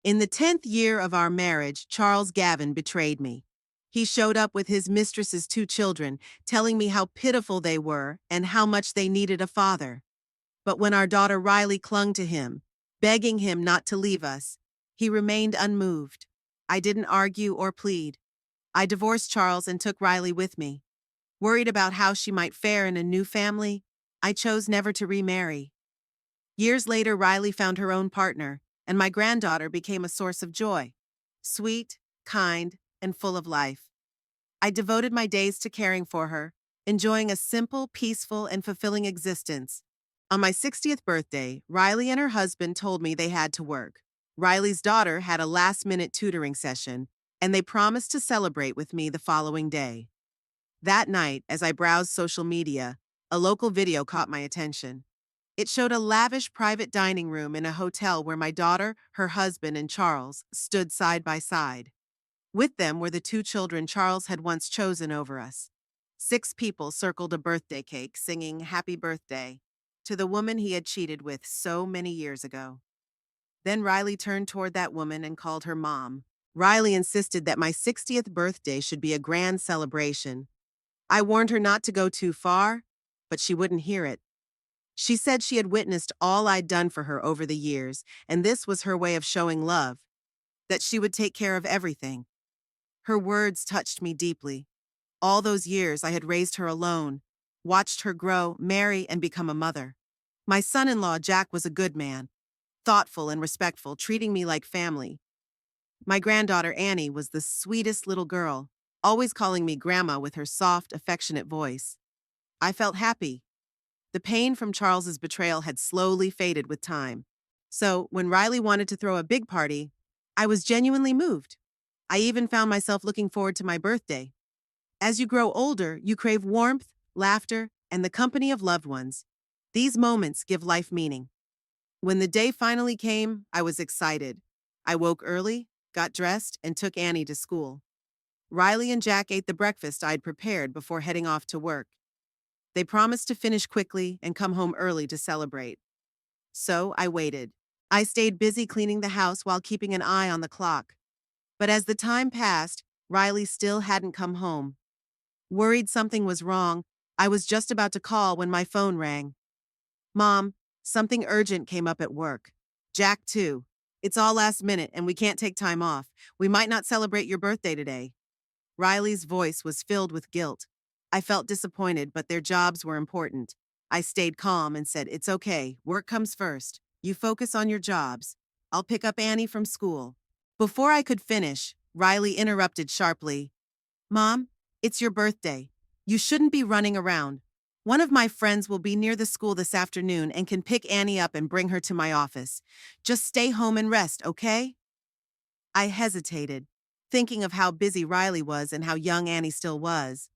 In the 10th year of our marriage, Charles Gavin betrayed me. He showed up with his mistress's two children, telling me how pitiful they were and how much they needed a father. But when our daughter Riley clung to him, begging him not to leave us, he remained unmoved. I didn't argue or plead. I divorced Charles and took Riley with me. Worried about how she might fare in a new family, I chose never to remarry. Years later, Riley found her own partner, and my granddaughter became a source of joy. Sweet, kind, and full of life. I devoted my days to caring for her, enjoying a simple, peaceful, and fulfilling existence. On my 60th birthday, Riley and her husband told me they had to work. Riley's daughter had a last-minute tutoring session, and they promised to celebrate with me the following day. That night, as I browsed social media, a local video caught my attention. It showed a lavish private dining room in a hotel where my daughter, her husband, and Charles stood side by side. With them were the two children Charles had once chosen over us. 6 people circled a birthday cake, singing "Happy Birthday" to the woman he had cheated with so many years ago. Then Riley turned toward that woman and called her mom. Riley insisted that my 60th birthday should be a grand celebration. I warned her not to go too far, but she wouldn't hear it. She said she had witnessed all I'd done for her over the years, and this was her way of showing love, that she would take care of everything. Her words touched me deeply. All those years I had raised her alone, watched her grow, marry, and become a mother. My son-in-law, Jack, was a good man, thoughtful and respectful, treating me like family. My granddaughter, Annie, was the sweetest little girl, always calling me Grandma with her soft, affectionate voice. I felt happy. The pain from Charles's betrayal had slowly faded with time. So, when Riley wanted to throw a big party, I was genuinely moved. I even found myself looking forward to my birthday. As you grow older, you crave warmth, laughter, and the company of loved ones. These moments give life meaning. When the day finally came, I was excited. I woke early, got dressed, and took Annie to school. Riley and Jack ate the breakfast I'd prepared before heading off to work. They promised to finish quickly and come home early to celebrate. So I waited. I stayed busy cleaning the house while keeping an eye on the clock. But as the time passed, Riley still hadn't come home. Worried something was wrong, I was just about to call when my phone rang. "Mom, something urgent came up at work. Jack, too. It's all last minute and we can't take time off. We might not celebrate your birthday today." Riley's voice was filled with guilt. I felt disappointed, but their jobs were important. I stayed calm and said, "It's okay. Work comes first. You focus on your jobs. I'll pick up Annie from school." Before I could finish, Riley interrupted sharply. "Mom, it's your birthday. You shouldn't be running around. One of my friends will be near the school this afternoon and can pick Annie up and bring her to my office. Just stay home and rest, okay?" I hesitated, thinking of how busy Riley was and how young Annie still was.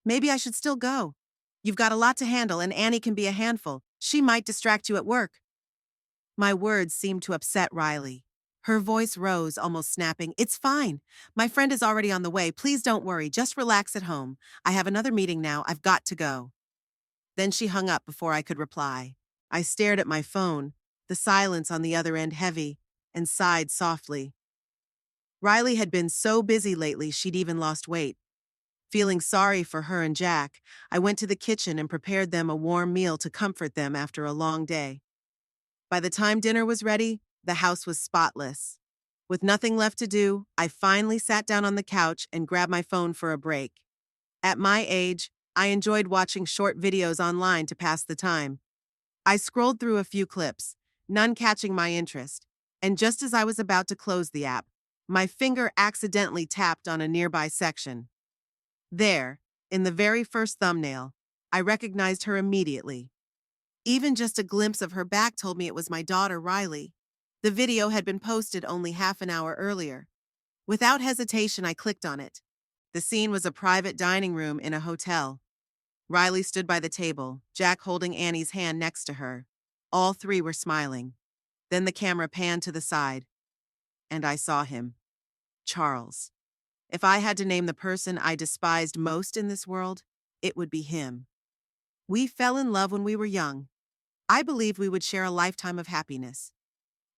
"Maybe I should still go. You've got a lot to handle and Annie can be a handful. She might distract you at work." My words seemed to upset Riley. Her voice rose, almost snapping. "It's fine. My friend is already on the way. Please don't worry. Just relax at home. I have another meeting now. I've got to go." Then she hung up before I could reply. I stared at my phone, the silence on the other end heavy, and sighed softly. Riley had been so busy lately she'd even lost weight. Feeling sorry for her and Jack, I went to the kitchen and prepared them a warm meal to comfort them after a long day. By the time dinner was ready, the house was spotless. With nothing left to do, I finally sat down on the couch and grabbed my phone for a break. At my age, I enjoyed watching short videos online to pass the time. I scrolled through a few clips, none catching my interest, and just as I was about to close the app, my finger accidentally tapped on a nearby section. There, in the very first thumbnail, I recognized her immediately. Even just a glimpse of her back told me it was my daughter, Riley. The video had been posted only half an hour earlier. Without hesitation, I clicked on it. The scene was a private dining room in a hotel. Riley stood by the table, Jack holding Annie's hand next to her. All three were smiling. Then the camera panned to the side, and I saw him. Charles. If I had to name the person I despised most in this world, it would be him. We fell in love when we were young. I believed we would share a lifetime of happiness.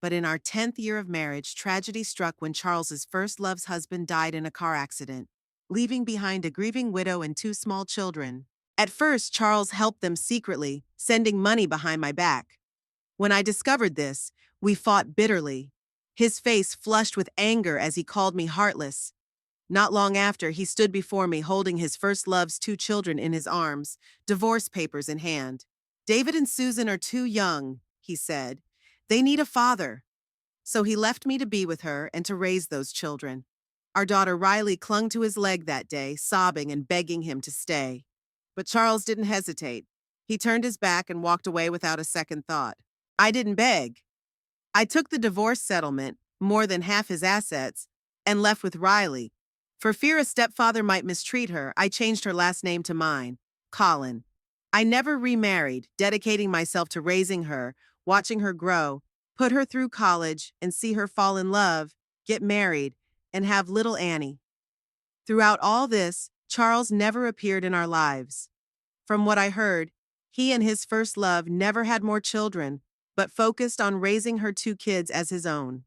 But in our 10th year of marriage, tragedy struck when Charles's first love's husband died in a car accident, leaving behind a grieving widow and two small children. At first, Charles helped them secretly, sending money behind my back. When I discovered this, we fought bitterly. His face flushed with anger as he called me heartless. Not long after, he stood before me holding his first love's two children in his arms, divorce papers in hand. "David and Susan are too young," he said. "They need a father." So he left me to be with her and to raise those children. Our daughter Riley clung to his leg that day, sobbing and begging him to stay. But Charles didn't hesitate. He turned his back and walked away without a second thought. I didn't beg. I took the divorce settlement, more than half his assets, and left with Riley. For fear a stepfather might mistreat her, I changed her last name to mine, Colin. I never remarried, dedicating myself to raising her, watching her grow, put her through college, and see her fall in love, get married, and have little Annie. Throughout all this, Charles never appeared in our lives. From what I heard, he and his first love never had more children, but focused on raising her two kids as his own.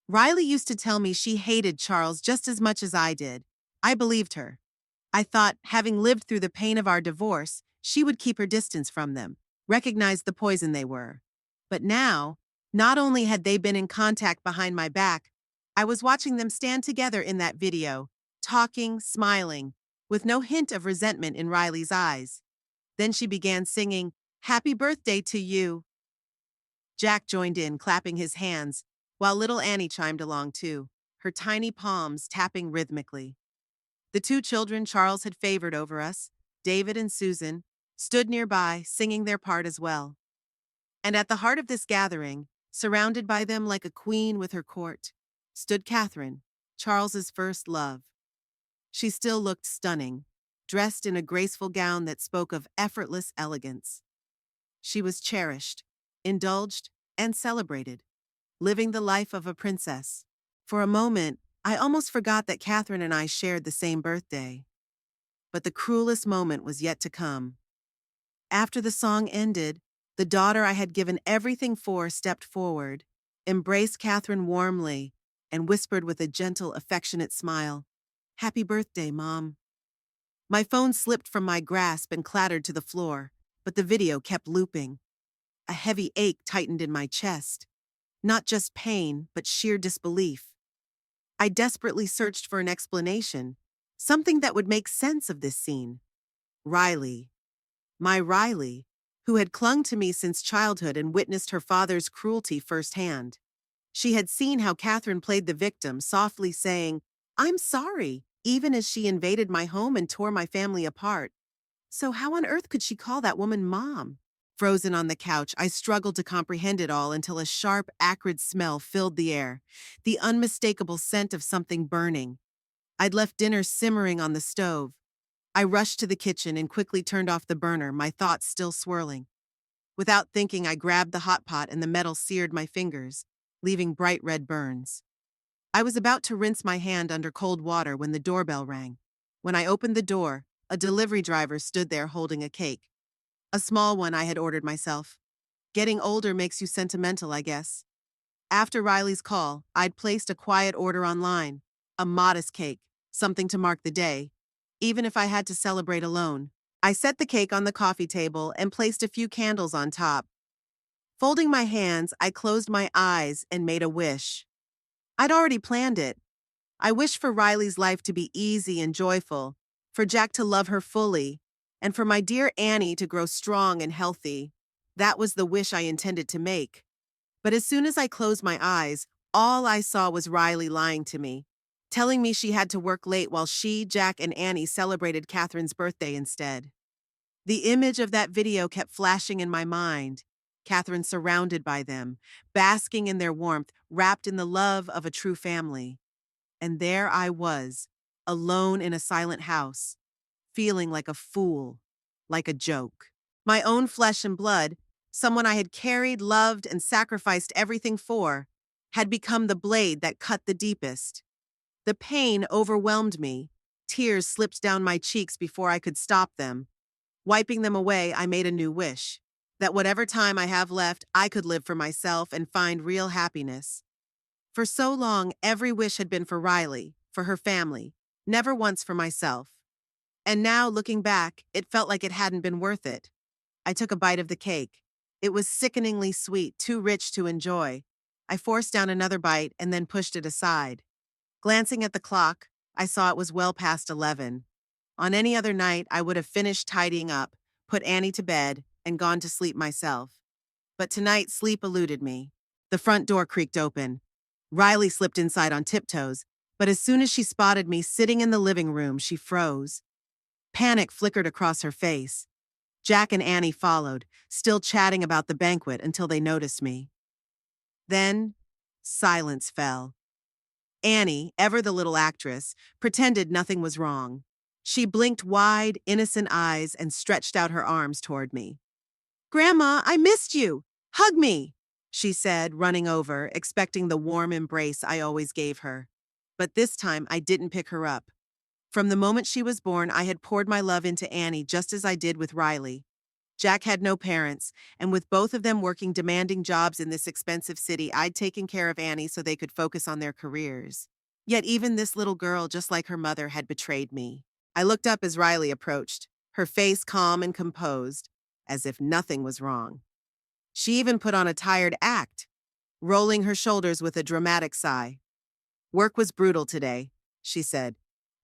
Riley used to tell me she hated Charles just as much as I did. I believed her. I thought, having lived through the pain of our divorce, she would keep her distance from them, recognize the poison they were. But now, not only had they been in contact behind my back, I was watching them stand together in that video, talking, smiling, with no hint of resentment in Riley's eyes. Then she began singing, "Happy birthday to you." Jack joined in, clapping his hands, while little Annie chimed along too, her tiny palms tapping rhythmically. The two children Charles had favored over us, David and Susan, stood nearby, singing their part as well. And at the heart of this gathering, surrounded by them like a queen with her court, stood Catherine, Charles's first love. She still looked stunning, dressed in a graceful gown that spoke of effortless elegance. She was cherished, indulged, and celebrated, living the life of a princess. For a moment, I almost forgot that Catherine and I shared the same birthday. But the cruelest moment was yet to come. After the song ended, the daughter I had given everything for stepped forward, embraced Catherine warmly, and whispered with a gentle, affectionate smile, "Happy birthday, Mom." My phone slipped from my grasp and clattered to the floor, but the video kept looping. A heavy ache tightened in my chest. Not just pain, but sheer disbelief. I desperately searched for an explanation, something that would make sense of this scene. Riley. My Riley, who had clung to me since childhood and witnessed her father's cruelty firsthand. She had seen how Catherine played the victim, softly saying, "I'm sorry," even as she invaded my home and tore my family apart. So how on earth could she call that woman Mom? Frozen on the couch, I struggled to comprehend it all until a sharp, acrid smell filled the air, the unmistakable scent of something burning. I'd left dinner simmering on the stove. I rushed to the kitchen and quickly turned off the burner, my thoughts still swirling. Without thinking, I grabbed the hot pot and the metal seared my fingers, leaving bright red burns. I was about to rinse my hand under cold water when the doorbell rang. When I opened the door, a delivery driver stood there holding a cake. A small one I had ordered myself. Getting older makes you sentimental, I guess. After Riley's call, I'd placed a quiet order online. A modest cake, something to mark the day, even if I had to celebrate alone. I set the cake on the coffee table and placed a few candles on top. Folding my hands, I closed my eyes and made a wish. I'd already planned it. I wished for Riley's life to be easy and joyful, for Jack to love her fully, and for my dear Annie to grow strong and healthy. That was the wish I intended to make. But as soon as I closed my eyes, all I saw was Riley lying to me, telling me she had to work late while she, Jack, and Annie celebrated Catherine's birthday instead. The image of that video kept flashing in my mind. Catherine surrounded by them, basking in their warmth, wrapped in the love of a true family. And there I was, alone in a silent house, feeling like a fool, like a joke. My own flesh and blood, someone I had carried, loved, and sacrificed everything for, had become the blade that cut the deepest. The pain overwhelmed me. Tears slipped down my cheeks before I could stop them. Wiping them away, I made a new wish. that whatever time I have left, I could live for myself and find real happiness. For so long, every wish had been for Riley, for her family, never once for myself. And now, looking back, it felt like it hadn't been worth it. I took a bite of the cake. It was sickeningly sweet, too rich to enjoy. I forced down another bite and then pushed it aside. Glancing at the clock, I saw it was well past 11. On any other night, I would have finished tidying up, put Annie to bed, and gone to sleep myself. But tonight, sleep eluded me. The front door creaked open. Riley slipped inside on tiptoes, but as soon as she spotted me sitting in the living room, she froze. Panic flickered across her face. Jack and Annie followed, still chatting about the banquet until they noticed me. Then, silence fell. Annie, ever the little actress, pretended nothing was wrong. She blinked wide, innocent eyes and stretched out her arms toward me. "Grandma, I missed you! Hug me!" she said, running over, expecting the warm embrace I always gave her. But this time, I didn't pick her up. From the moment she was born, I had poured my love into Annie just as I did with Riley. Jack had no parents, and with both of them working demanding jobs in this expensive city, I'd taken care of Annie so they could focus on their careers. Yet even this little girl, just like her mother, had betrayed me. I looked up as Riley approached, her face calm and composed, as if nothing was wrong. She even put on a tired act, rolling her shoulders with a dramatic sigh. "Work was brutal today," she said.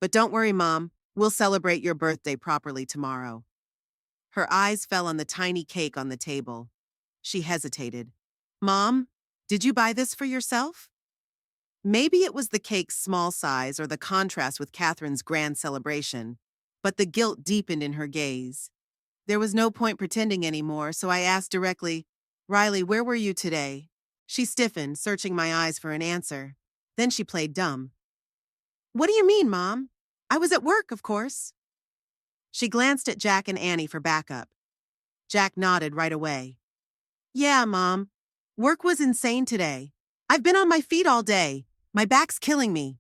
"But don't worry, Mom. We'll celebrate your birthday properly tomorrow." Her eyes fell on the tiny cake on the table. She hesitated. "Mom, did you buy this for yourself?" Maybe it was the cake's small size or the contrast with Catherine's grand celebration, but the guilt deepened in her gaze. There was no point pretending anymore, so I asked directly, "Riley, where were you today?" She stiffened, searching my eyes for an answer. Then she played dumb. "What do you mean, Mom? I was at work, of course." She glanced at Jack and Annie for backup. Jack nodded right away. "Yeah, Mom. Work was insane today. I've been on my feet all day. My back's killing me."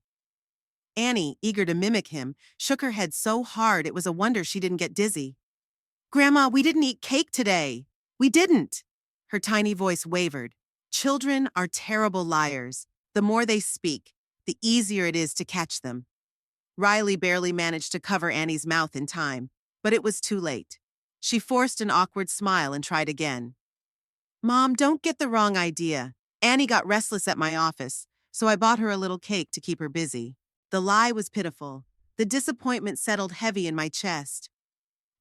Annie, eager to mimic him, shook her head so hard it was a wonder she didn't get dizzy. "Grandma, we didn't eat cake today. We didn't." Her tiny voice wavered. Children are terrible liars. The more they speak, the easier it is to catch them. Riley barely managed to cover Annie's mouth in time, but it was too late. She forced an awkward smile and tried again. "Mom, don't get the wrong idea. Annie got restless at my office, so I bought her a little cake to keep her busy." The lie was pitiful. The disappointment settled heavy in my chest.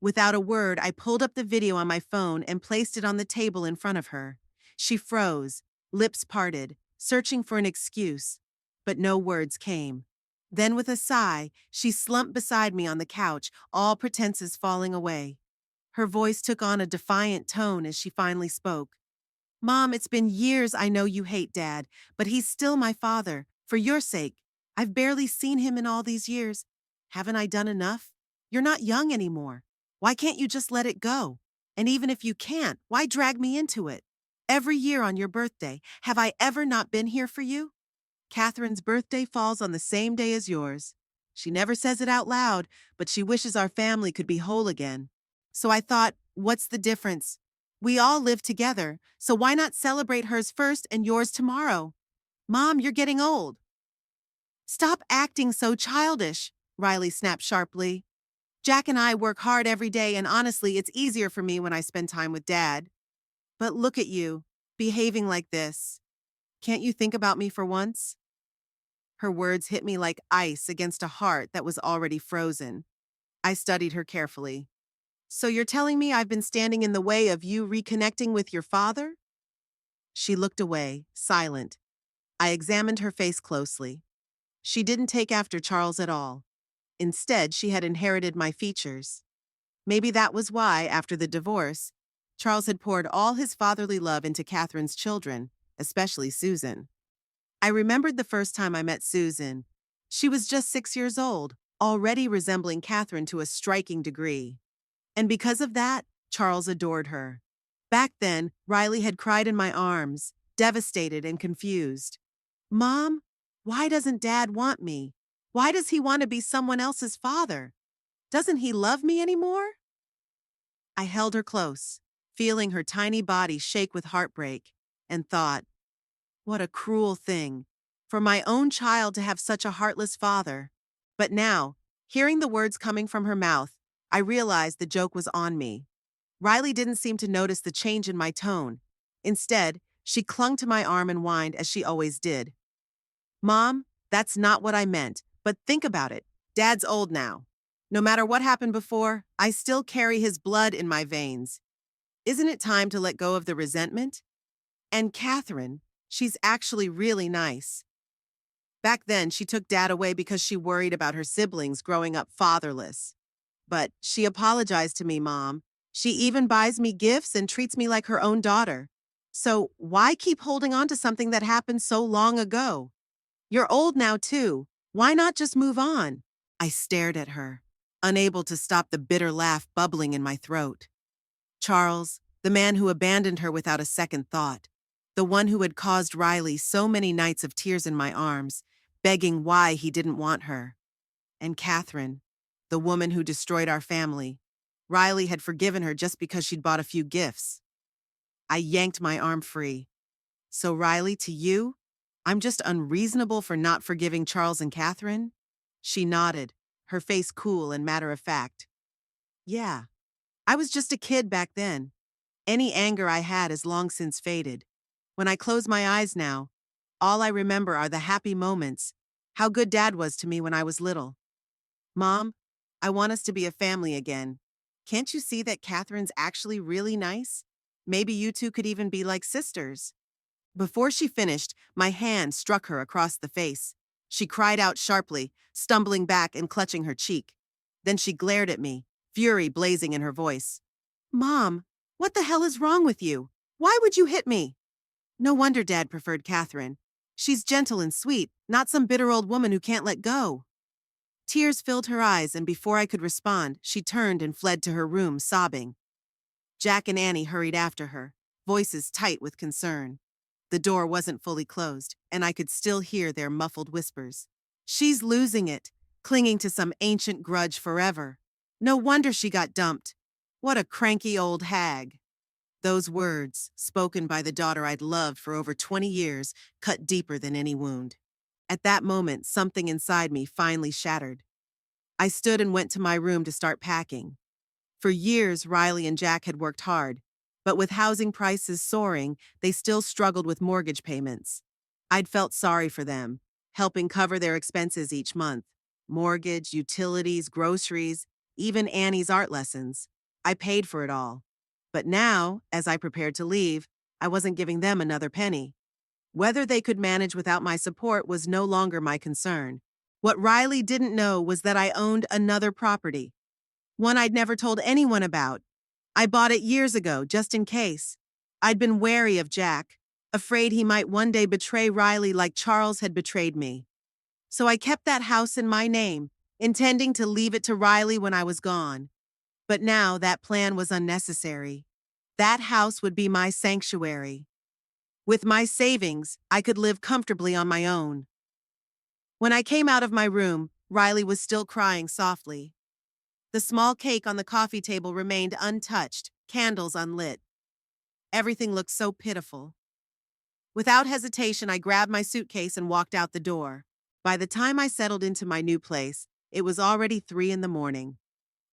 Without a word, I pulled up the video on my phone and placed it on the table in front of her. She froze, lips parted, searching for an excuse, but no words came. Then with a sigh, she slumped beside me on the couch, all pretenses falling away. Her voice took on a defiant tone as she finally spoke. "Mom, it's been years I know you hate Dad, but he's still my father. For your sake. I've barely seen him in all these years. Haven't I done enough? You're not young anymore. Why can't you just let it go? And even if you can't, why drag me into it? Every year on your birthday, have I ever not been here for you? Catherine's birthday falls on the same day as yours. She never says it out loud, but she wishes our family could be whole again. So I thought, what's the difference? We all live together, so why not celebrate hers first and yours tomorrow? Mom, you're getting old." "Stop acting so childish," Riley snapped sharply. "Jack and I work hard every day, and honestly, it's easier for me when I spend time with Dad. But look at you, behaving like this. Can't you think about me for once?" Her words hit me like ice against a heart that was already frozen. I studied her carefully. "So you're telling me I've been standing in the way of you reconnecting with your father?" She looked away, silent. I examined her face closely. She didn't take after Charles at all. Instead, she had inherited my features. Maybe that was why, after the divorce, Charles had poured all his fatherly love into Catherine's children, especially Susan. I remembered the first time I met Susan. She was just 6 years old, already resembling Catherine to a striking degree. And because of that, Charles adored her. Back then, Riley had cried in my arms, devastated and confused. "Mom, why doesn't Dad want me? Why does he want to be someone else's father? Doesn't he love me anymore?" I held her close, feeling her tiny body shake with heartbreak, and thought, what a cruel thing for my own child to have such a heartless father. But now, hearing the words coming from her mouth, I realized the joke was on me. Riley didn't seem to notice the change in my tone. Instead, she clung to my arm and whined as she always did. Mom, that's not what I meant, but think about it. Dad's old now. No matter what happened before, I still carry his blood in my veins. Isn't it time to let go of the resentment? And Catherine, she's actually really nice. Back then, she took Dad away because she worried about her siblings growing up fatherless. But she apologized to me, Mom. She even buys me gifts and treats me like her own daughter. So why keep holding on to something that happened so long ago? You're old now, too. Why not just move on? I stared at her, unable to stop the bitter laugh bubbling in my throat. Charles, the man who abandoned her without a second thought, the one who had caused Riley so many nights of tears in my arms, begging why he didn't want her. And Catherine, the woman who destroyed our family. Riley had forgiven her just because she'd bought a few gifts. I yanked my arm free. So Riley, to you, I'm just unreasonable for not forgiving Charles and Catherine? She nodded, her face cool and matter-of-fact. Yeah, I was just a kid back then. Any anger I had has long since faded. When I close my eyes now, all I remember are the happy moments, how good Dad was to me when I was little. Mom, I want us to be a family again. Can't you see that Catherine's actually really nice? Maybe you two could even be like sisters. Before she finished, my hand struck her across the face. She cried out sharply, stumbling back and clutching her cheek. Then she glared at me, fury blazing in her voice. Mom, what the hell is wrong with you? Why would you hit me? No wonder Dad preferred Catherine. She's gentle and sweet, not some bitter old woman who can't let go. Tears filled her eyes, and before I could respond, she turned and fled to her room, sobbing. Jack and Annie hurried after her, voices tight with concern. The door wasn't fully closed, and I could still hear their muffled whispers. She's losing it, clinging to some ancient grudge forever. No wonder she got dumped. What a cranky old hag. Those words, spoken by the daughter I'd loved for over 20 years, cut deeper than any wound. At that moment, something inside me finally shattered. I stood and went to my room to start packing. For years, Riley and Jack had worked hard, but with housing prices soaring, they still struggled with mortgage payments. I'd felt sorry for them, helping cover their expenses each month. Mortgage, utilities, groceries, even Annie's art lessons. I paid for it all. But now, as I prepared to leave, I wasn't giving them another penny. Whether they could manage without my support was no longer my concern. What Riley didn't know was that I owned another property, one I'd never told anyone about. I bought it years ago, just in case. I'd been wary of Jack, afraid he might one day betray Riley like Charles had betrayed me. So I kept that house in my name, intending to leave it to Riley when I was gone. But now that plan was unnecessary. That house would be my sanctuary. With my savings, I could live comfortably on my own. When I came out of my room, Riley was still crying softly. The small cake on the coffee table remained untouched, candles unlit. Everything looked so pitiful. Without hesitation, I grabbed my suitcase and walked out the door. By the time I settled into my new place, it was already 3 in the morning.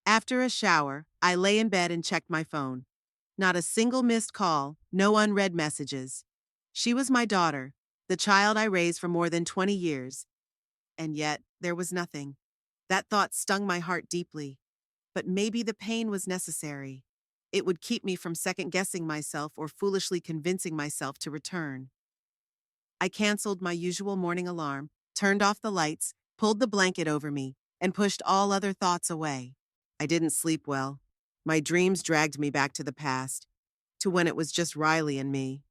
After a shower, I lay in bed and checked my phone. Not a single missed call, no unread messages. She was my daughter, the child I raised for more than 20 years. And yet, there was nothing. That thought stung my heart deeply. But maybe the pain was necessary. It would keep me from second-guessing myself or foolishly convincing myself to return. I canceled my usual morning alarm, turned off the lights, pulled the blanket over me, and pushed all other thoughts away. I didn't sleep well. My dreams dragged me back to the past, to when it was just Riley and me.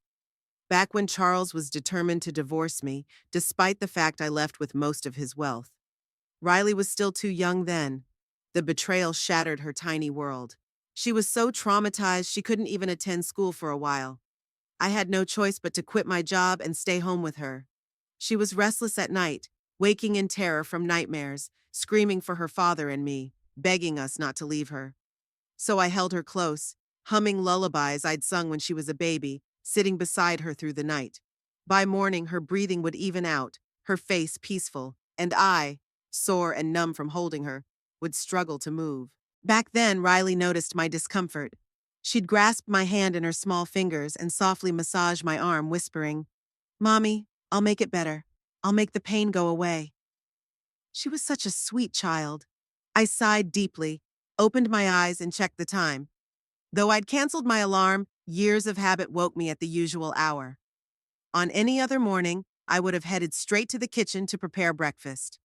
Back when Charles was determined to divorce me, despite the fact I left with most of his wealth. Riley was still too young then. The betrayal shattered her tiny world. She was so traumatized she couldn't even attend school for a while. I had no choice but to quit my job and stay home with her. She was restless at night, waking in terror from nightmares, screaming for her father and me, begging us not to leave her. So I held her close, humming lullabies I'd sung when she was a baby, sitting beside her through the night. By morning, her breathing would even out, her face peaceful, and I, sore and numb from holding her, would struggle to move. Back then, Riley noticed my discomfort. She'd grasp my hand in her small fingers and softly massage my arm, whispering, "Mommy, I'll make it better. I'll make the pain go away." She was such a sweet child. I sighed deeply, opened my eyes, and checked the time. Though I'd canceled my alarm, years of habit woke me at the usual hour. On any other morning, I would have headed straight to the kitchen to prepare breakfast.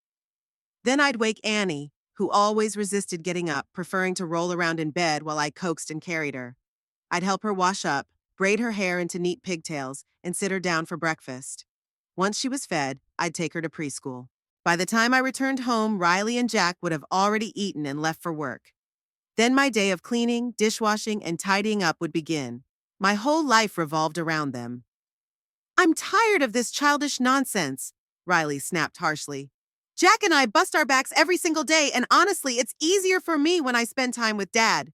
Then I'd wake Annie, who always resisted getting up, preferring to roll around in bed while I coaxed and carried her. I'd help her wash up, braid her hair into neat pigtails, and sit her down for breakfast. Once she was fed, I'd take her to preschool. By the time I returned home, Riley and Jack would have already eaten and left for work. Then my day of cleaning, dishwashing, and tidying up would begin. My whole life revolved around them. "I'm tired of this childish nonsense," Riley snapped harshly. "Jack and I bust our backs every single day, and honestly, it's easier for me when I spend time with Dad.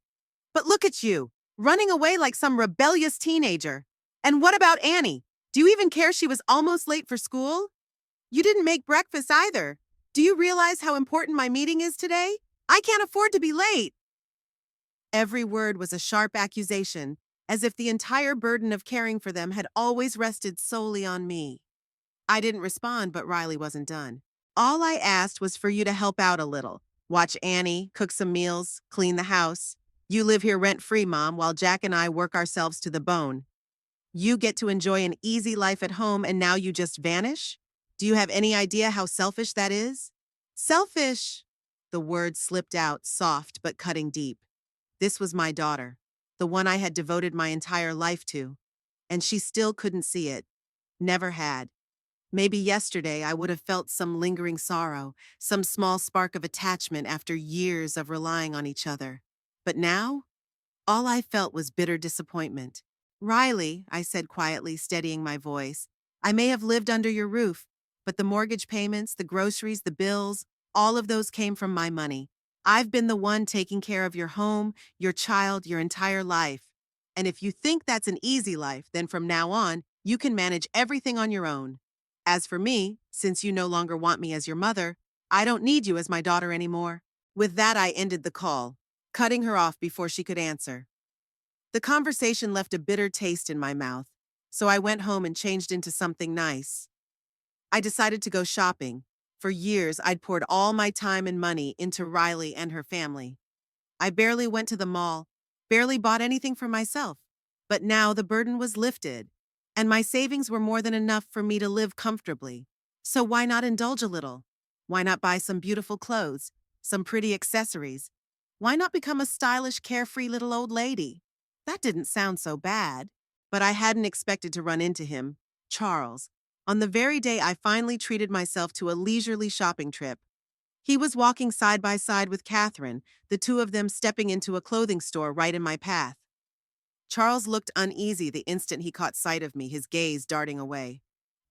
But look at you, running away like some rebellious teenager. And what about Annie? Do you even care she was almost late for school? You didn't make breakfast either. Do you realize how important my meeting is today? I can't afford to be late." Every word was a sharp accusation, as if the entire burden of caring for them had always rested solely on me. I didn't respond, but Riley wasn't done. "All I asked was for you to help out a little. Watch Annie, cook some meals, clean the house. You live here rent-free, Mom, while Jack and I work ourselves to the bone. You get to enjoy an easy life at home, and now you just vanish? Do you have any idea how selfish that is?" "Selfish." The word slipped out, soft but cutting deep. This was my daughter, the one I had devoted my entire life to, and she still couldn't see it. Never had. Maybe yesterday I would have felt some lingering sorrow, some small spark of attachment after years of relying on each other. But now, all I felt was bitter disappointment. "Riley," I said quietly, steadying my voice, "I may have lived under your roof, but the mortgage payments, the groceries, the bills, all of those came from my money. I've been the one taking care of your home, your child, your entire life. And if you think that's an easy life, then from now on, you can manage everything on your own. As for me, since you no longer want me as your mother, I don't need you as my daughter anymore." With that, I ended the call, cutting her off before she could answer. The conversation left a bitter taste in my mouth, so I went home and changed into something nice. I decided to go shopping. For years, I'd poured all my time and money into Riley and her family. I barely went to the mall, barely bought anything for myself. But now the burden was lifted, and my savings were more than enough for me to live comfortably. So why not indulge a little? Why not buy some beautiful clothes, some pretty accessories? Why not become a stylish, carefree little old lady? That didn't sound so bad. But I hadn't expected to run into him, Charles, on the very day I finally treated myself to a leisurely shopping trip. He was walking side by side with Catherine, the two of them stepping into a clothing store right in my path. Charles looked uneasy the instant he caught sight of me, his gaze darting away.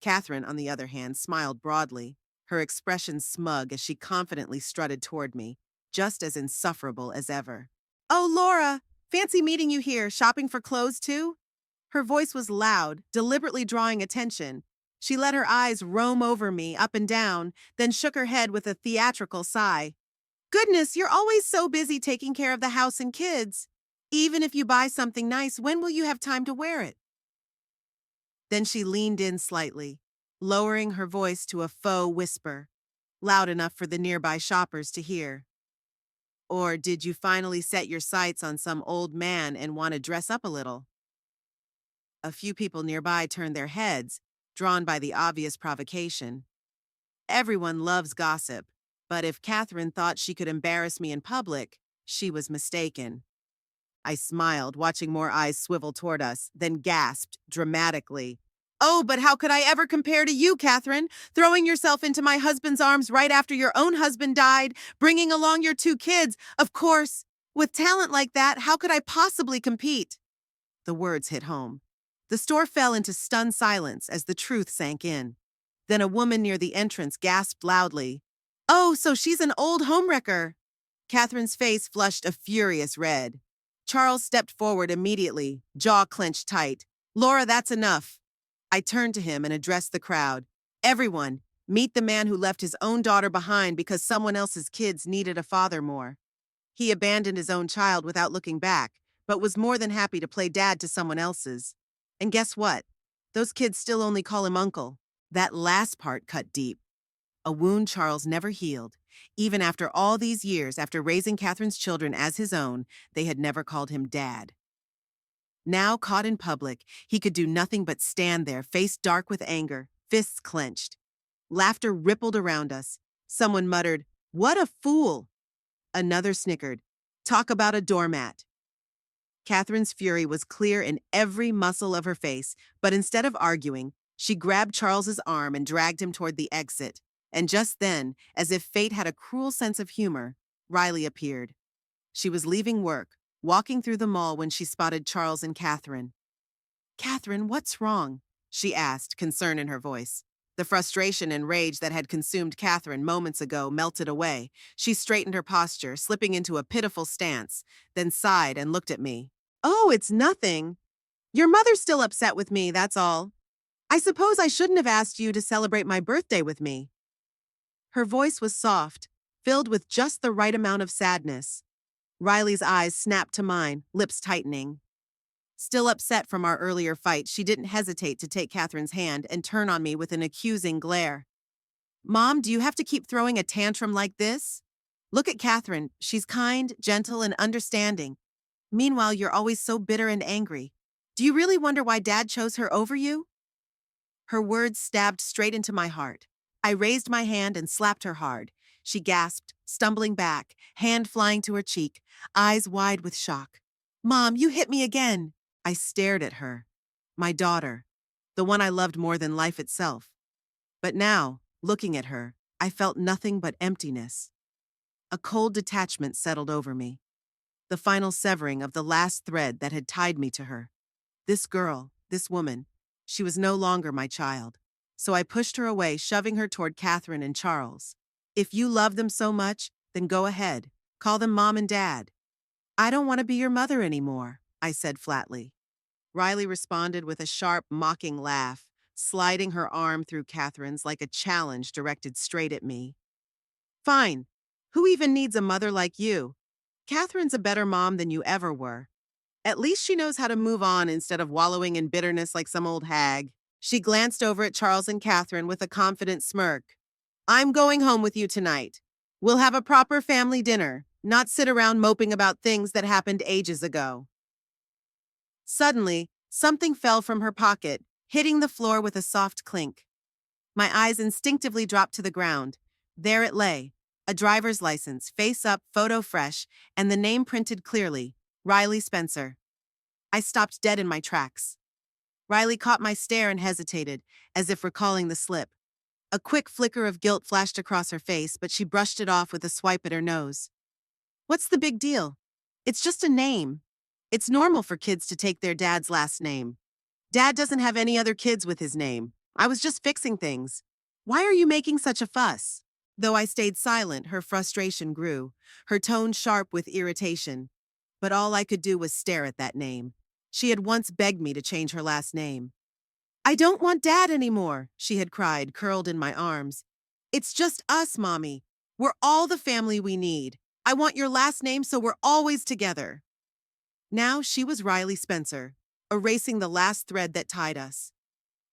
Catherine, on the other hand, smiled broadly, her expression smug as she confidently strutted toward me, just as insufferable as ever. "Oh, Laura, fancy meeting you here, shopping for clothes too?" Her voice was loud, deliberately drawing attention. She let her eyes roam over me, up and down, then shook her head with a theatrical sigh. "Goodness, you're always so busy taking care of the house and kids. Even if you buy something nice, when will you have time to wear it?" Then she leaned in slightly, lowering her voice to a faux whisper, loud enough for the nearby shoppers to hear. "Or did you finally set your sights on some old man and want to dress up a little?" A few people nearby turned their heads, drawn by the obvious provocation. Everyone loves gossip, but if Catherine thought she could embarrass me in public, she was mistaken. I smiled, watching more eyes swivel toward us, then gasped dramatically. "Oh, but how could I ever compare to you, Catherine? Throwing yourself into my husband's arms right after your own husband died, bringing along your two kids. Of course, with talent like that, how could I possibly compete?" The words hit home. The store fell into stunned silence as the truth sank in. Then a woman near the entrance gasped loudly, "Oh, so she's an old homewrecker." Catherine's face flushed a furious red. Charles stepped forward immediately, jaw clenched tight. Laura, that's enough. I turned to him and addressed the crowd. Everyone, meet the man who left his own daughter behind because someone else's kids needed a father more. He abandoned his own child without looking back, but was more than happy to play dad to someone else's. And guess what? Those kids still only call him uncle. That last part cut deep. A wound Charles never healed. Even after all these years, after raising Catherine's children as his own, they had never called him dad. Now, caught in public, he could do nothing but stand there, face dark with anger, fists clenched. Laughter rippled around us. Someone muttered, "What a fool!" Another snickered, "Talk about a doormat." Catherine's fury was clear in every muscle of her face, but instead of arguing, she grabbed Charles's arm and dragged him toward the exit. And just then, as if fate had a cruel sense of humor, Riley appeared. She was leaving work, walking through the mall when she spotted Charles and Catherine. "Catherine, what's wrong?" she asked, concern in her voice. The frustration and rage that had consumed Catherine moments ago melted away. She straightened her posture, slipping into a pitiful stance, then sighed and looked at me. "Oh, it's nothing. Your mother's still upset with me, that's all. I suppose I shouldn't have asked you to celebrate my birthday with me." Her voice was soft, filled with just the right amount of sadness. Riley's eyes snapped to mine, lips tightening. Still upset from our earlier fight, she didn't hesitate to take Catherine's hand and turn on me with an accusing glare. "Mom, do you have to keep throwing a tantrum like this? Look at Catherine. She's kind, gentle, and understanding. Meanwhile, you're always so bitter and angry. Do you really wonder why Dad chose her over you?" Her words stabbed straight into my heart. I raised my hand and slapped her hard. She gasped, stumbling back, hand flying to her cheek, eyes wide with shock. "Mom, you hit me again." I stared at her. My daughter, the one I loved more than life itself. But now, looking at her, I felt nothing but emptiness. A cold detachment settled over me. The final severing of the last thread that had tied me to her. This girl, this woman, she was no longer my child. So I pushed her away, shoving her toward Catherine and Charles. "If you love them so much, then go ahead. Call them Mom and Dad." "I don't want to be your mother anymore," I said flatly. Riley responded with a sharp, mocking laugh, sliding her arm through Catherine's like a challenge directed straight at me. "Fine. Who even needs a mother like you? Catherine's a better mom than you ever were. At least she knows how to move on instead of wallowing in bitterness like some old hag." She glanced over at Charles and Catherine with a confident smirk. "I'm going home with you tonight. We'll have a proper family dinner, not sit around moping about things that happened ages ago." Suddenly, something fell from her pocket, hitting the floor with a soft clink. My eyes instinctively dropped to the ground. There it lay, a driver's license, face up, photo fresh, and the name printed clearly, Riley Spencer. I stopped dead in my tracks. Riley caught my stare and hesitated, as if recalling the slip. A quick flicker of guilt flashed across her face, but she brushed it off with a swipe at her nose. "What's the big deal? It's just a name. It's normal for kids to take their dad's last name. Dad doesn't have any other kids with his name. I was just fixing things. Why are you making such a fuss?" Though I stayed silent, her frustration grew, her tone sharp with irritation. But all I could do was stare at that name. She had once begged me to change her last name. "I don't want Dad anymore," she had cried, curled in my arms. "It's just us, Mommy. We're all the family we need. I want your last name so we're always together." Now she was Riley Spencer, erasing the last thread that tied us.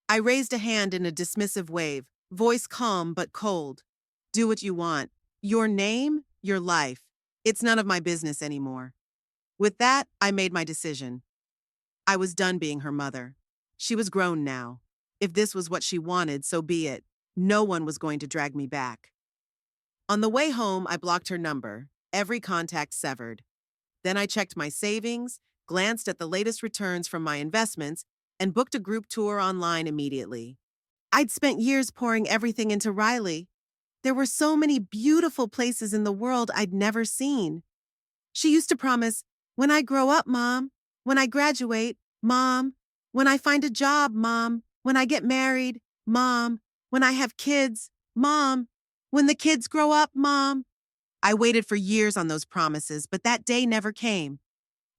I raised a hand in a dismissive wave, voice calm but cold. "Do what you want. Your name, your life. It's none of my business anymore." With that, I made my decision. I was done being her mother. She was grown now. If this was what she wanted, so be it. No one was going to drag me back. On the way home, I blocked her number, every contact severed. Then I checked my savings, glanced at the latest returns from my investments, and booked a group tour online immediately. I'd spent years pouring everything into Riley. There were so many beautiful places in the world I'd never seen. She used to promise, "When I grow up, Mom. When I graduate, Mom. When I find a job, Mom. When I get married, Mom. When I have kids, Mom. When the kids grow up, Mom." I waited for years on those promises, but that day never came.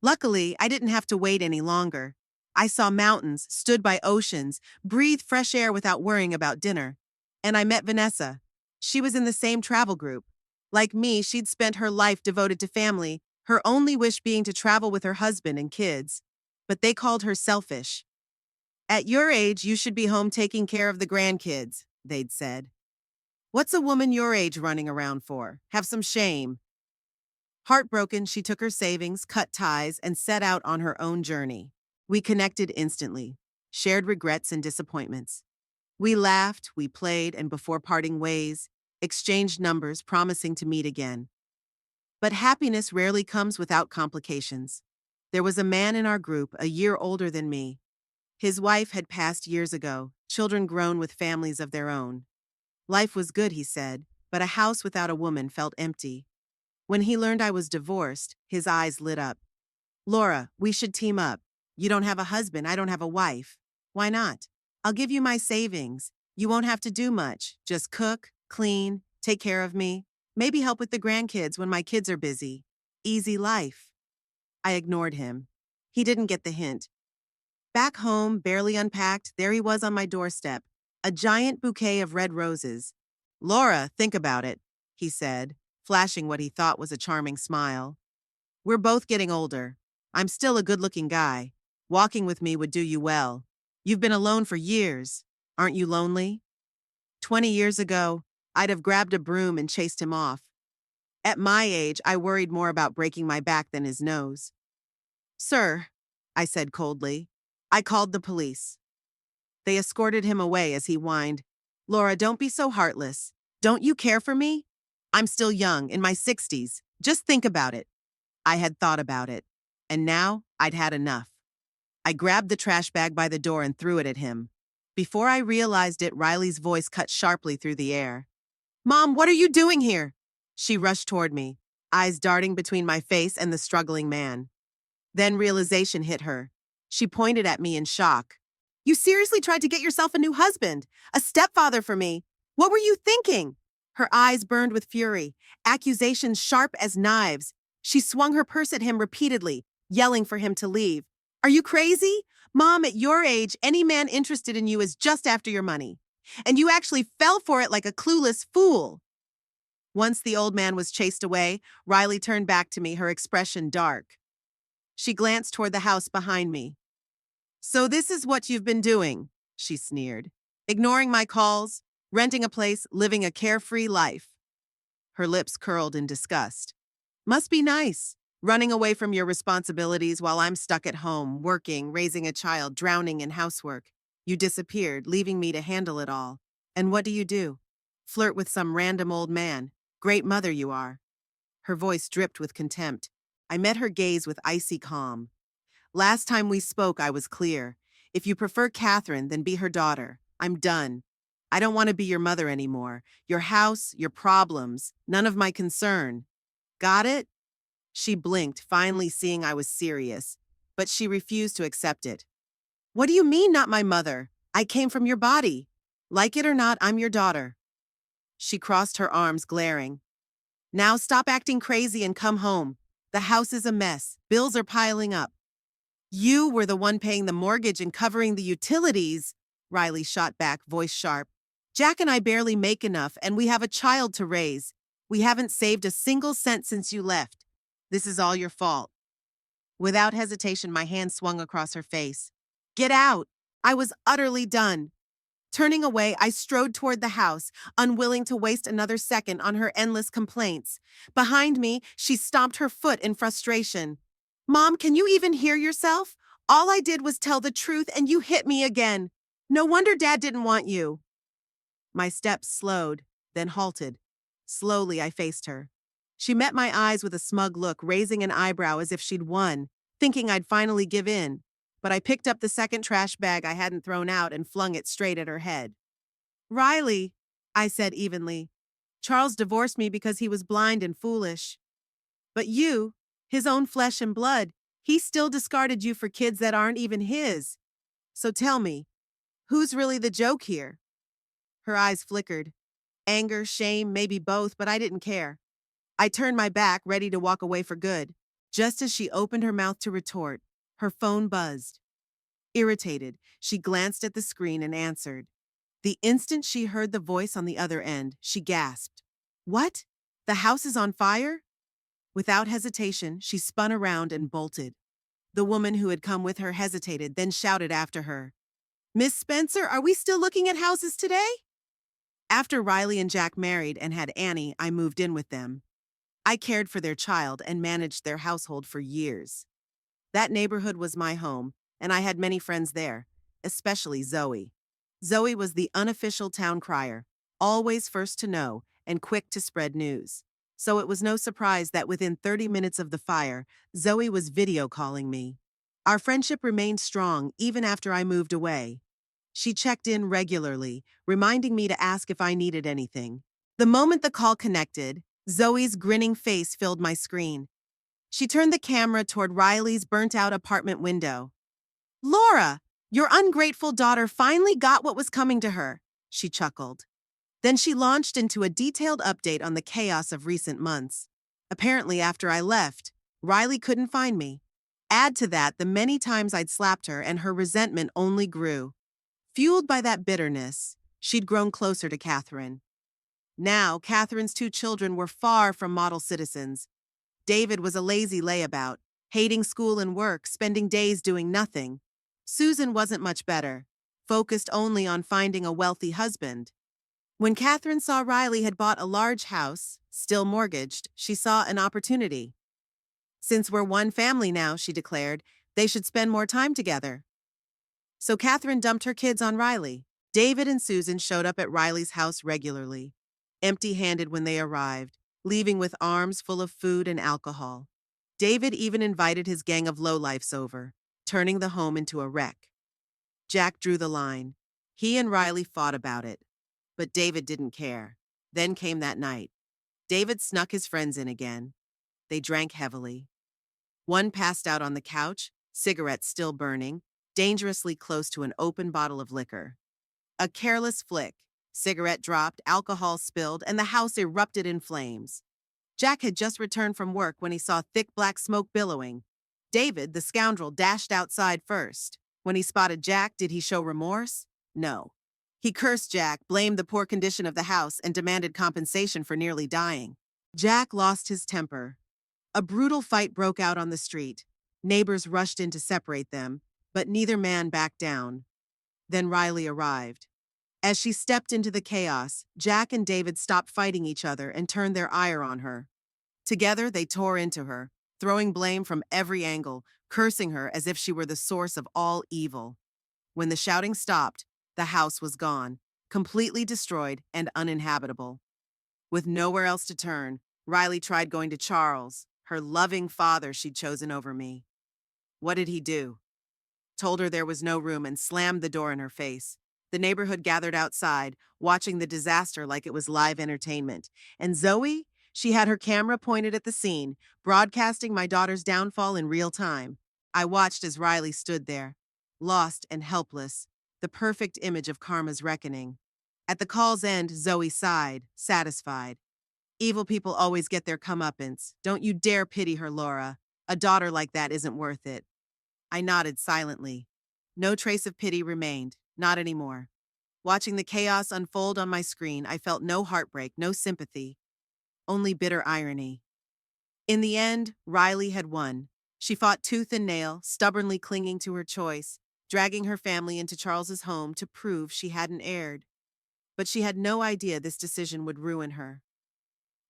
Luckily, I didn't have to wait any longer. I saw mountains, stood by oceans, breathed fresh air without worrying about dinner. And I met Vanessa. She was in the same travel group. Like me, she'd spent her life devoted to family, her only wish being to travel with her husband and kids. But they called her selfish. At your age, you should be home taking care of the grandkids, they'd said. What's a woman your age running around for? Have some shame. Heartbroken, she took her savings, cut ties, and set out on her own journey. We connected instantly, shared regrets and disappointments. We laughed, we played, and before parting ways, exchanged numbers, promising to meet again. But happiness rarely comes without complications. There was a man in our group, a year older than me. His wife had passed years ago, children grown with families of their own. Life was good, he said, but a house without a woman felt empty. When he learned I was divorced, his eyes lit up. Laura, we should team up. You don't have a husband, I don't have a wife. Why not? I'll give you my savings. You won't have to do much. Just cook, clean, take care of me. Maybe help with the grandkids when my kids are busy. Easy life. I ignored him. He didn't get the hint. Back home, barely unpacked, there he was on my doorstep. A giant bouquet of red roses. Laura, think about it, he said, flashing what he thought was a charming smile. We're both getting older. I'm still a good-looking guy. Walking with me would do you well. You've been alone for years. Aren't you lonely? 20 years ago, I'd have grabbed a broom and chased him off. At my age, I worried more about breaking my back than his nose. Sir, I said coldly, I called the police. They escorted him away as he whined, Laura, don't be so heartless. Don't you care for me? I'm still young, in my 60s. Just think about it. I had thought about it. And now, I'd had enough. I grabbed the trash bag by the door and threw it at him. Before I realized it, Riley's voice cut sharply through the air. Mom, what are you doing here? She rushed toward me, eyes darting between my face and the struggling man. Then realization hit her. She pointed at me in shock. You seriously tried to get yourself a new husband, a stepfather for me. What were you thinking? Her eyes burned with fury, accusations sharp as knives. She swung her purse at him repeatedly, yelling for him to leave. Are you crazy? Mom, at your age, any man interested in you is just after your money. And you actually fell for it like a clueless fool. Once the old man was chased away, Riley turned back to me, her expression dark. She glanced toward the house behind me. So this is what you've been doing, she sneered. Ignoring my calls, renting a place, living a carefree life. Her lips curled in disgust. Must be nice, running away from your responsibilities while I'm stuck at home, working, raising a child, drowning in housework. You disappeared, leaving me to handle it all. And what do? Flirt with some random old man. Great mother you are. Her voice dripped with contempt. I met her gaze with icy calm. Last time we spoke, I was clear. If you prefer Catherine, then be her daughter. I'm done. I don't want to be your mother anymore. Your house, your problems, none of my concern. Got it? She blinked, finally seeing I was serious, but she refused to accept it. What do you mean, not my mother? I came from your body. Like it or not, I'm your daughter. She crossed her arms, glaring. Now stop acting crazy and come home. The house is a mess. Bills are piling up. You were the one paying the mortgage and covering the utilities, Riley shot back, voice sharp. Jack and I barely make enough, and we have a child to raise. We haven't saved a single cent since you left. This is all your fault. Without hesitation, my hand swung across her face. Get out! I was utterly done. Turning away, I strode toward the house, unwilling to waste another second on her endless complaints. Behind me, she stomped her foot in frustration. Mom, can you even hear yourself? All I did was tell the truth and you hit me again. No wonder Dad didn't want you. My steps slowed, then halted. Slowly, I faced her. She met my eyes with a smug look, raising an eyebrow as if she'd won, thinking I'd finally give in. But I picked up the second trash bag I hadn't thrown out and flung it straight at her head. Riley, I said evenly. Charles divorced me because he was blind and foolish. But you, his own flesh and blood, he still discarded you for kids that aren't even his. So tell me, who's really the joke here? Her eyes flickered. Anger, shame, maybe both, but I didn't care. I turned my back, ready to walk away for good. Just as she opened her mouth to retort, her phone buzzed. Irritated, she glanced at the screen and answered. The instant she heard the voice on the other end, she gasped. What? The house is on fire? Without hesitation, she spun around and bolted. The woman who had come with her hesitated, then shouted after her. Miss Spencer, are we still looking at houses today? After Riley and Jack married and had Annie, I moved in with them. I cared for their child and managed their household for years. That neighborhood was my home, and I had many friends there, especially Zoe. Zoe was the unofficial town crier, always first to know and quick to spread news. So it was no surprise that within 30 minutes of the fire, Zoe was video calling me. Our friendship remained strong even after I moved away. She checked in regularly, reminding me to ask if I needed anything. The moment the call connected, Zoe's grinning face filled my screen. She turned the camera toward Riley's burnt-out apartment window. Laura, your ungrateful daughter finally got what was coming to her, she chuckled. Then she launched into a detailed update on the chaos of recent months. Apparently, after I left, Riley couldn't find me. Add to that the many times I'd slapped her, and her resentment only grew. Fueled by that bitterness, she'd grown closer to Catherine. Now, Catherine's two children were far from model citizens. David was a lazy layabout, hating school and work, spending days doing nothing. Susan wasn't much better, focused only on finding a wealthy husband. When Catherine saw Riley had bought a large house, still mortgaged, she saw an opportunity. Since we're one family now, she declared, they should spend more time together. So Catherine dumped her kids on Riley. David and Susan showed up at Riley's house regularly, empty-handed when they arrived, leaving with arms full of food and alcohol. David even invited his gang of lowlifes over, turning the home into a wreck. Jack drew the line. He and Riley fought about it, but David didn't care. Then came that night. David snuck his friends in again. They drank heavily. One passed out on the couch, cigarettes still burning, dangerously close to an open bottle of liquor. A careless flick. Cigarette dropped, alcohol spilled, and the house erupted in flames. Jack had just returned from work when he saw thick black smoke billowing. David, the scoundrel, dashed outside first. When he spotted Jack, did he show remorse? No. He cursed Jack, blamed the poor condition of the house, and demanded compensation for nearly dying. Jack lost his temper. A brutal fight broke out on the street. Neighbors rushed in to separate them, but neither man backed down. Then Riley arrived. As she stepped into the chaos, Jack and David stopped fighting each other and turned their ire on her. Together, they tore into her, throwing blame from every angle, cursing her as if she were the source of all evil. When the shouting stopped, the house was gone, completely destroyed and uninhabitable. With nowhere else to turn, Riley tried going to Charles, her loving father she'd chosen over me. What did he do? Told her there was no room and slammed the door in her face. The neighborhood gathered outside, watching the disaster like it was live entertainment. And Zoe? She had her camera pointed at the scene, broadcasting my daughter's downfall in real time. I watched as Riley stood there, lost and helpless, the perfect image of karma's reckoning. At the call's end, Zoe sighed, satisfied. Evil people always get their comeuppance. Don't you dare pity her, Laura. A daughter like that isn't worth it. I nodded silently. No trace of pity remained, not anymore. Watching the chaos unfold on my screen, I felt no heartbreak, no sympathy, only bitter irony. In the end, Riley had won. She fought tooth and nail, stubbornly clinging to her choice, dragging her family into Charles's home to prove she hadn't erred. But she had no idea this decision would ruin her.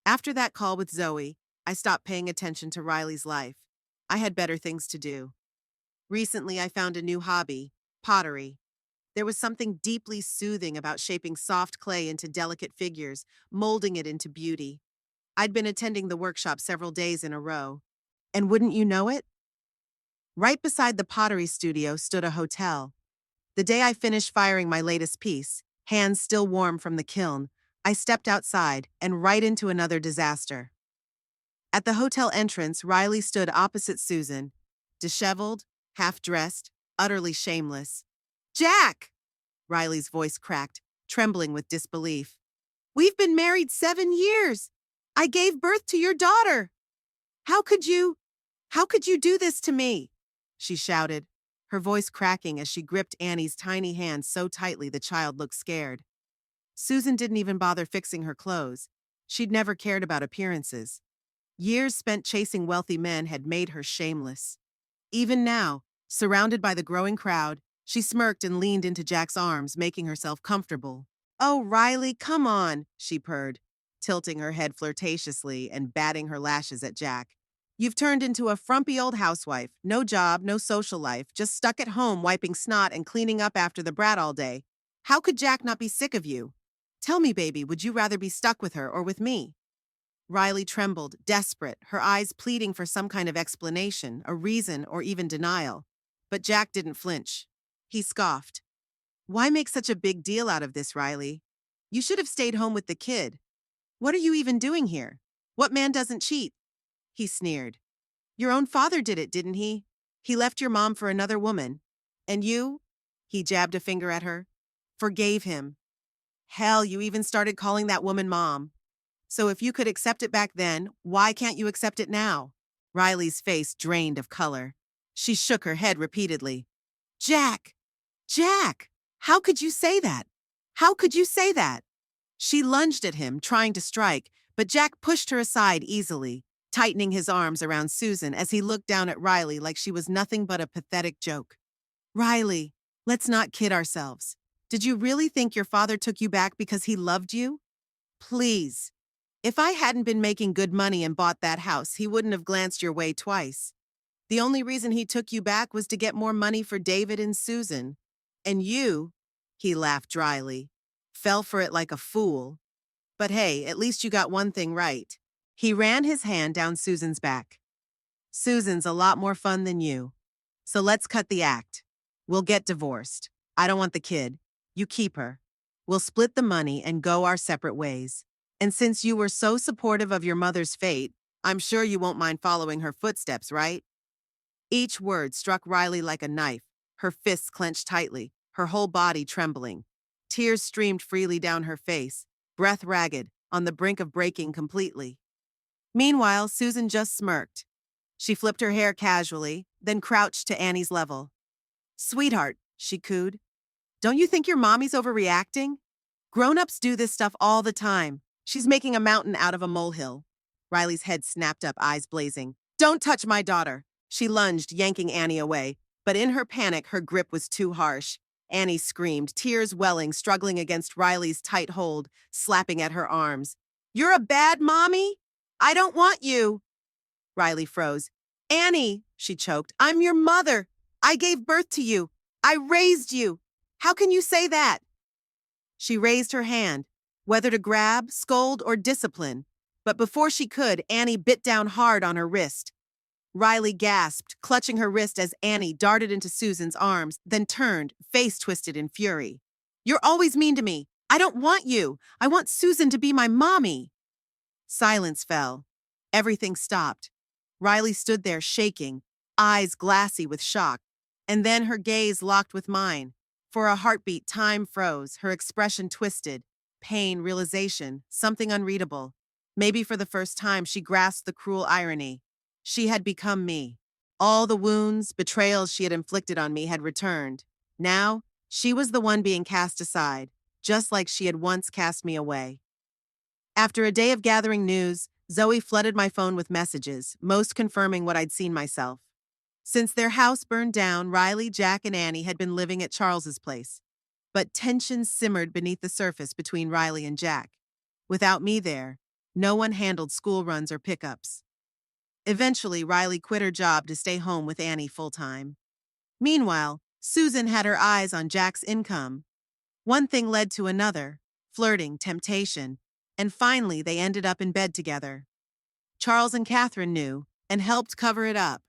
After that call with Zoe, I stopped paying attention to Riley's life. I had better things to do. Recently, I found a new hobby, pottery. There was something deeply soothing about shaping soft clay into delicate figures, molding it into beauty. I'd been attending the workshop several days in a row. And wouldn't you know it? Right beside the pottery studio stood a hotel. The day I finished firing my latest piece, hands still warm from the kiln, I stepped outside and right into another disaster. At the hotel entrance, Riley stood opposite Susan, disheveled, half-dressed, utterly shameless. Jack! Riley's voice cracked, trembling with disbelief. We've been married 7 years. I gave birth to your daughter. How could you? How could you do this to me? She shouted, her voice cracking as she gripped Annie's tiny hand so tightly the child looked scared. Susan didn't even bother fixing her clothes. She'd never cared about appearances. Years spent chasing wealthy men had made her shameless. Even now, surrounded by the growing crowd, she smirked and leaned into Jack's arms, making herself comfortable. "Oh, Riley, come on," she purred, tilting her head flirtatiously and batting her lashes at Jack. "You've turned into a frumpy old housewife. No job, no social life, just stuck at home wiping snot and cleaning up after the brat all day. How could Jack not be sick of you? Tell me, baby, would you rather be stuck with her or with me?" Riley trembled, desperate, her eyes pleading for some kind of explanation, a reason, or even denial. But Jack didn't flinch. He scoffed. "Why make such a big deal out of this, Riley? You should have stayed home with the kid. What are you even doing here? What man doesn't cheat?" He sneered. "Your own father did it, didn't he? He left your mom for another woman. And you," he jabbed a finger at her, "forgave him. Hell, you even started calling that woman mom. So if you could accept it back then, why can't you accept it now?" Riley's face drained of color. She shook her head repeatedly. "Jack! Jack! How could you say that? How could you say that?" She lunged at him, trying to strike, but Jack pushed her aside easily, tightening his arms around Susan as he looked down at Riley like she was nothing but a pathetic joke. "Riley, let's not kid ourselves. Did you really think your father took you back because he loved you? Please. If I hadn't been making good money and bought that house, he wouldn't have glanced your way twice. The only reason he took you back was to get more money for David and Susan. And you," he laughed dryly, "fell for it like a fool. But hey, at least you got one thing right." He ran his hand down Susan's back. "Susan's a lot more fun than you. So let's cut the act. We'll get divorced. I don't want the kid. You keep her. We'll split the money and go our separate ways. And since you were so supportive of your mother's fate, I'm sure you won't mind following her footsteps, right?" Each word struck Riley like a knife, her fists clenched tightly, her whole body trembling. Tears streamed freely down her face, breath ragged, on the brink of breaking completely. Meanwhile, Susan just smirked. She flipped her hair casually, then crouched to Annie's level. "Sweetheart," she cooed, "don't you think your mommy's overreacting? Grown-ups do this stuff all the time. She's making a mountain out of a molehill." Riley's head snapped up, eyes blazing. "Don't touch my daughter." She lunged, yanking Annie away, but in her panic, her grip was too harsh. Annie screamed, tears welling, struggling against Riley's tight hold, slapping at her arms. "You're a bad mommy? I don't want you." Riley froze. "Annie," she choked, "I'm your mother. I gave birth to you. I raised you. How can you say that?" She raised her hand, whether to grab, scold, or discipline. But before she could, Annie bit down hard on her wrist. Riley gasped, clutching her wrist as Annie darted into Susan's arms, then turned, face twisted in fury. "You're always mean to me. I don't want you. I want Susan to be my mommy." Silence fell. Everything stopped. Riley stood there shaking, eyes glassy with shock, and then her gaze locked with mine. For a heartbeat, time froze, her expression twisted. Pain, realization, something unreadable. Maybe for the first time, she grasped the cruel irony. She had become me. All the wounds, betrayals she had inflicted on me had returned. Now, she was the one being cast aside, just like she had once cast me away. After a day of gathering news, Zoe flooded my phone with messages, most confirming what I'd seen myself. Since their house burned down, Riley, Jack, and Annie had been living at Charles's place. But tension simmered beneath the surface between Riley and Jack. Without me there, no one handled school runs or pickups. Eventually, Riley quit her job to stay home with Annie full-time. Meanwhile, Susan had her eyes on Jack's income. One thing led to another, flirting, temptation, and finally they ended up in bed together. Charles and Catherine knew and helped cover it up.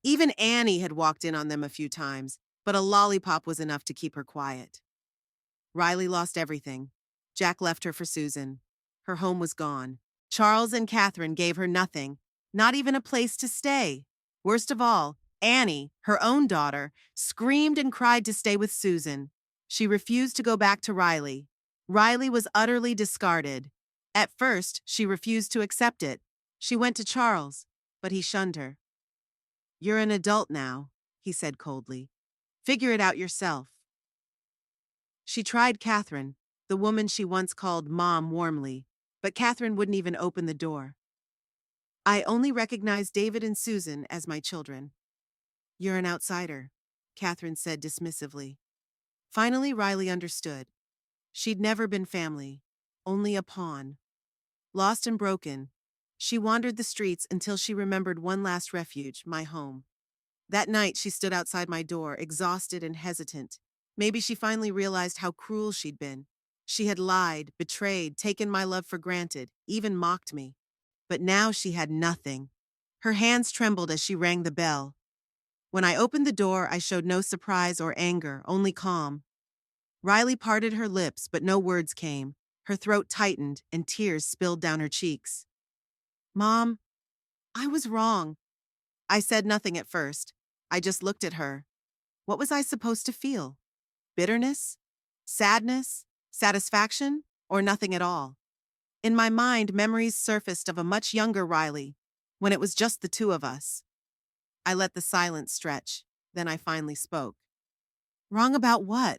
Even Annie had walked in on them a few times, but a lollipop was enough to keep her quiet. Riley lost everything. Jack left her for Susan. Her home was gone. Charles and Catherine gave her nothing, not even a place to stay. Worst of all, Annie, her own daughter, screamed and cried to stay with Susan. She refused to go back to Riley. Riley was utterly discarded. At first, she refused to accept it. She went to Charles, but he shunned her. You're an adult now, he said coldly. Figure it out yourself. She tried Catherine, the woman she once called Mom warmly, but Catherine wouldn't even open the door. I only recognize David and Susan as my children. You're an outsider, Catherine said dismissively. Finally, Riley understood. She'd never been family, only a pawn. Lost and broken, she wandered the streets until she remembered one last refuge, my home. That night, she stood outside my door, exhausted and hesitant. Maybe she finally realized how cruel she'd been. She had lied, betrayed, taken my love for granted, even mocked me. But now she had nothing. Her hands trembled as she rang the bell. When I opened the door, I showed no surprise or anger, only calm. Riley parted her lips, but no words came. Her throat tightened, and tears spilled down her cheeks. Mom, I was wrong. I said nothing at first. I just looked at her. What was I supposed to feel? Bitterness? Sadness? Satisfaction? Or nothing at all? In my mind, memories surfaced of a much younger Riley, when it was just the two of us. I let the silence stretch. Then I finally spoke. Wrong about what?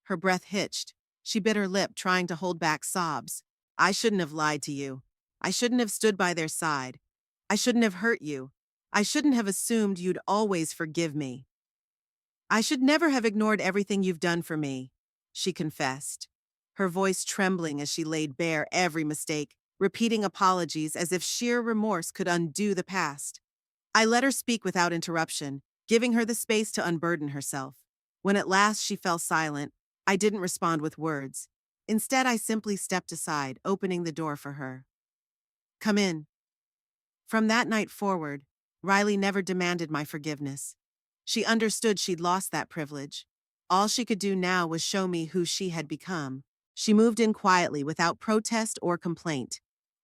Her breath hitched. She bit her lip, trying to hold back sobs. I shouldn't have lied to you. I shouldn't have stood by their side. I shouldn't have hurt you. I shouldn't have assumed you'd always forgive me. I should never have ignored everything you've done for me, she confessed, her voice trembling as she laid bare every mistake, repeating apologies as if sheer remorse could undo the past. I let her speak without interruption, giving her the space to unburden herself. When at last she fell silent, I didn't respond with words. Instead, I simply stepped aside, opening the door for her. Come in. From that night forward, Riley never demanded my forgiveness. She understood she'd lost that privilege. All she could do now was show me who she had become. She moved in quietly without protest or complaint.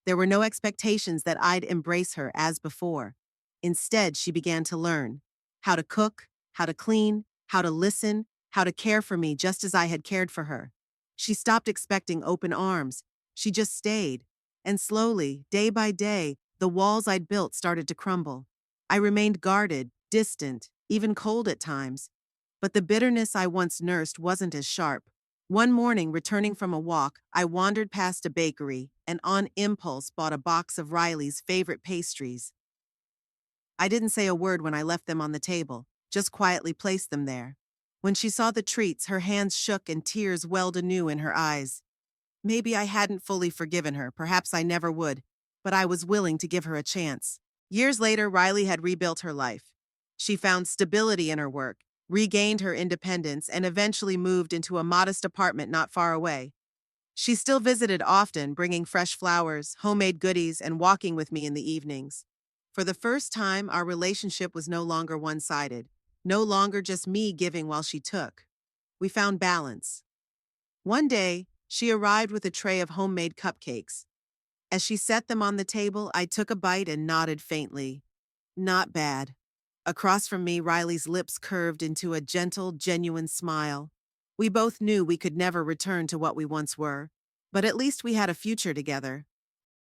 There were no expectations that I'd embrace her as before. Instead, she began to learn how to cook, how to clean, how to listen, how to care for me just as I had cared for her. She stopped expecting open arms. She just stayed. And slowly, day by day, the walls I'd built started to crumble. I remained guarded, distant, even cold at times. But the bitterness I once nursed wasn't as sharp. One morning, returning from a walk, I wandered past a bakery and on impulse bought a box of Riley's favorite pastries. I didn't say a word when I left them on the table, just quietly placed them there. When she saw the treats, her hands shook and tears welled anew in her eyes. Maybe I hadn't fully forgiven her, perhaps I never would, but I was willing to give her a chance. Years later, Riley had rebuilt her life. She found stability in her work, regained her independence, and eventually moved into a modest apartment not far away. She still visited often, bringing fresh flowers, homemade goodies, and walking with me in the evenings. For the first time, our relationship was no longer one-sided, no longer just me giving while she took. We found balance. One day, she arrived with a tray of homemade cupcakes. As she set them on the table, I took a bite and nodded faintly. Not bad. Across from me, Riley's lips curved into a gentle, genuine smile. We both knew we could never return to what we once were, but at least we had a future together.